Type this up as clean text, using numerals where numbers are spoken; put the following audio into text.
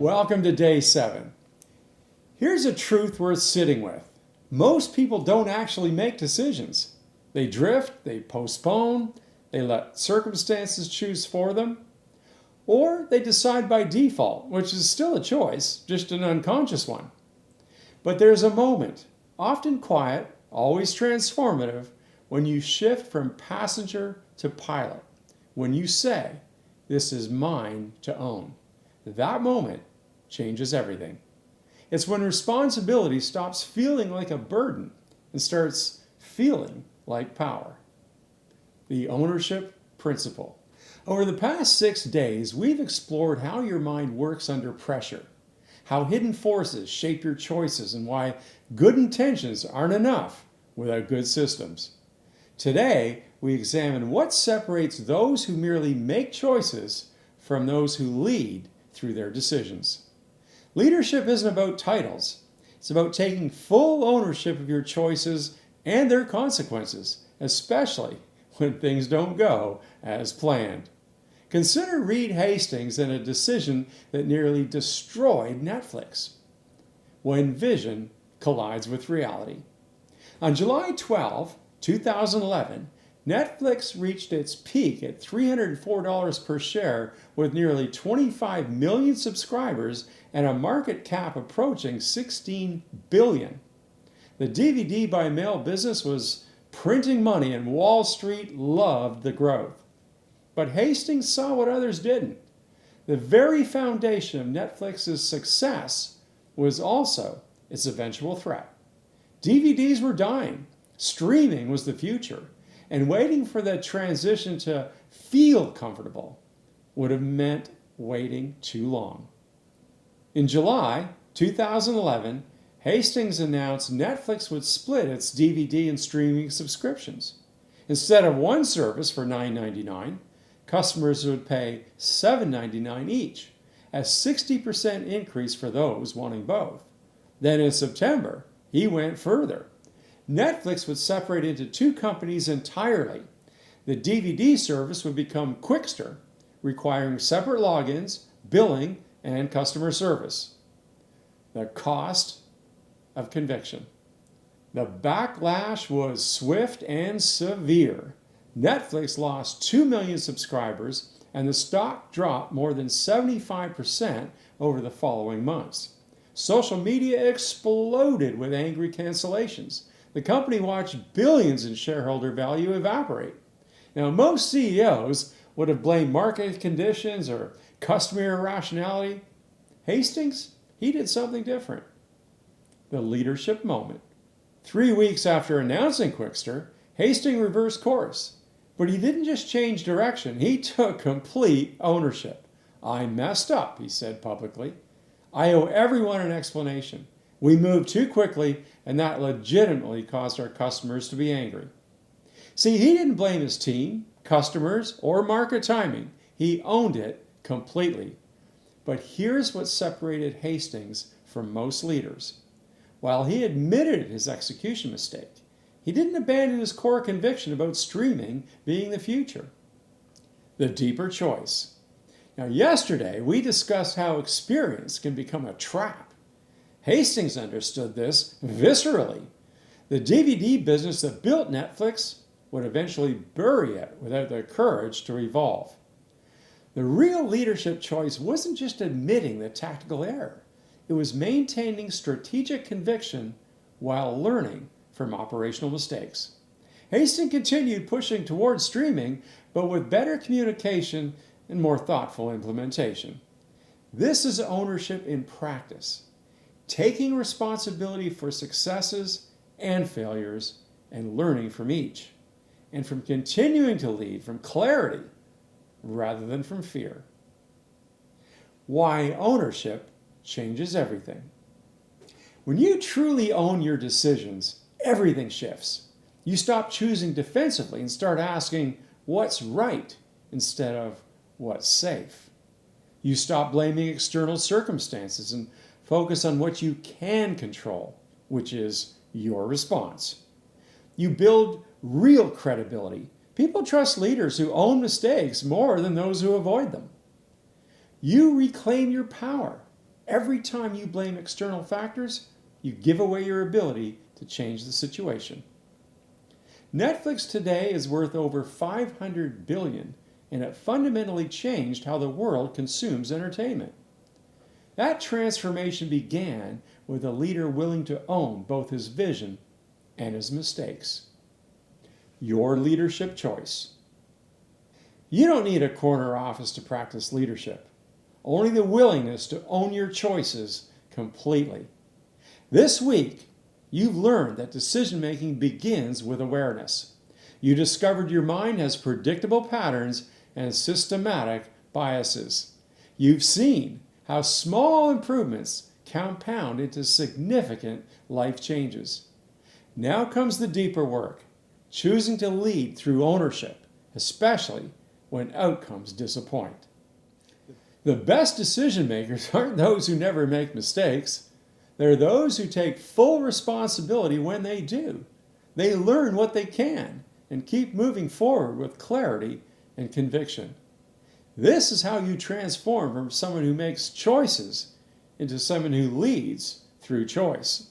Welcome to day 7. Here's a truth worth sitting with. Most people don't actually make decisions. They drift, they postpone, they let circumstances choose for them, or they decide by default, which is still a choice, just an unconscious one. But there's a moment, often quiet, always transformative, when you shift from passenger to pilot, when you say, "This is mine to own." That moment changes everything. It's when responsibility stops feeling like a burden and starts feeling like power. The ownership principle. Over the past 6 days, we've explored how your mind works under pressure, how hidden forces shape your choices, and why good intentions aren't enough without good systems. Today, we examine what separates those who merely make choices from those who lead through their decisions. Leadership isn't about titles. It's about taking full ownership of your choices and their consequences, especially when things don't go as planned. Consider Reed Hastings and a decision that nearly destroyed Netflix. When vision collides with reality. On July 12, 2011, Netflix reached its peak at $304 per share with nearly 25 million subscribers and a market cap approaching $16 billion. The DVD by mail business was printing money and Wall Street loved the growth. But Hastings saw what others didn't. The very foundation of Netflix's success was also its eventual threat. DVDs were dying. Streaming was the future. And waiting for the transition to feel comfortable would have meant waiting too long. In July 2011, Hastings announced Netflix would split its DVD and streaming subscriptions. Instead of one service for $9.99, customers would pay $7.99 each, a 60% increase for those wanting both. Then in September, he went further. Netflix would separate into 2 companies entirely. The DVD service would become Quickster, requiring separate logins, billing, and customer service. The cost of conviction. The backlash was swift and severe. Netflix lost 2 million subscribers, and the stock dropped more than 75% over the following months. Social media exploded with angry cancellations. The company watched billions in shareholder value evaporate. Now, most CEOs would have blamed market conditions or customer irrationality. Hastings, he did something different. The leadership moment. 3 weeks after announcing Quickster, Hastings reversed course. But he didn't just change direction, he took complete ownership. "I messed up," he said publicly. "I owe everyone an explanation. We moved too quickly, and that legitimately caused our customers to be angry." See, he didn't blame his team, customers, or market timing. He owned it completely. But here's what separated Hastings from most leaders. While he admitted his execution mistake, he didn't abandon his core conviction about streaming being the future. The deeper choice. Now, yesterday, we discussed how experience can become a trap. Hastings understood this viscerally. The DVD business that built Netflix would eventually bury it without the courage to evolve. The real leadership choice wasn't just admitting the tactical error. It was maintaining strategic conviction while learning from operational mistakes. Hastings continued pushing towards streaming, but with better communication and more thoughtful implementation. This is ownership in practice. Taking responsibility for successes and failures and learning from each, and from continuing to lead from clarity rather than from fear. Why ownership changes everything. When you truly own your decisions, everything shifts. You stop choosing defensively and start asking what's right instead of what's safe. You stop blaming external circumstances and focus on what you can control, which is your response. You build real credibility. People trust leaders who own mistakes more than those who avoid them. You reclaim your power. Every time you blame external factors, you give away your ability to change the situation. Netflix today is worth over $500 billion, and it fundamentally changed how the world consumes entertainment. That transformation began with a leader willing to own both his vision and his mistakes. Your leadership choice. You don't need a corner office to practice leadership, only the willingness to own your choices completely. This week, you've learned that decision-making begins with awareness. You discovered your mind has predictable patterns and systematic biases. You've seen how small improvements compound into significant life changes. Now comes the deeper work, choosing to lead through ownership, especially when outcomes disappoint. The best decision makers aren't those who never make mistakes. They're those who take full responsibility when they do. They learn what they can and keep moving forward with clarity and conviction. This is how you transform from someone who makes choices into someone who leads through choice.